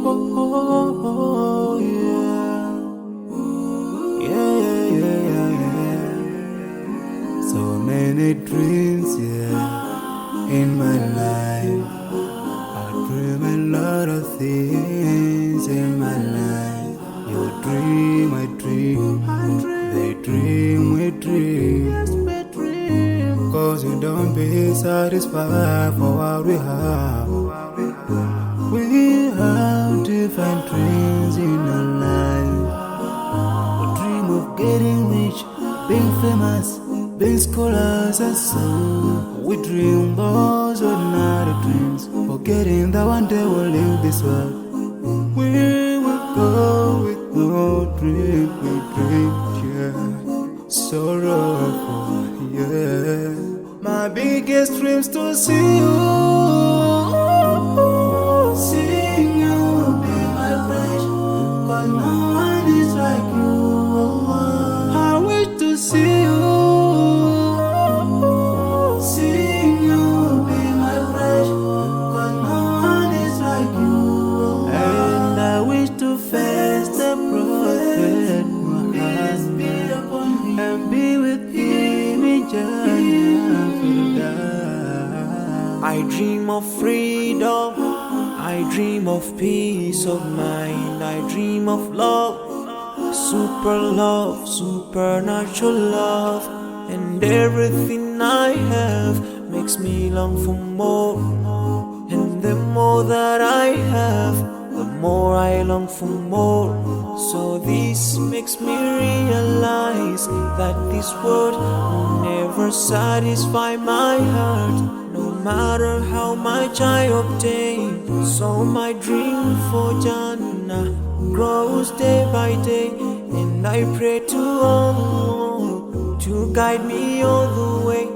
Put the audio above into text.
oh, yeah. Yeah, yeah, yeah, yeah. So many dreams, yeah, in my life. I dream a lot of things in my life. You dream, I dream. They dream, we dream. Cause you don't be satisfied for what we have. We have different dreams in our life. We dream of getting rich, being famous, being scholars and so. We dream those ordinary dreams, forgetting that one day we'll leave this world. We will go with no dream, we dream, yeah. Sorrowful, yeah. My biggest dream's to see you. Seeing you will be my wish, cause no one is like you. I wish to see you. Seeing you will be my wish, cause no one is like you. And I wish to face the prophet Muhammad and be with him in Jannah. I dream of freedom, I dream of peace of mind, I dream of love, supernatural love, and everything I have makes me long for more. And the more that I have, the more I long for more. So this makes me realize that this world will never satisfy my heart, no matter how much I obtain. So my dream for Jannah grows day by day, and I pray to Allah to guide me all the way.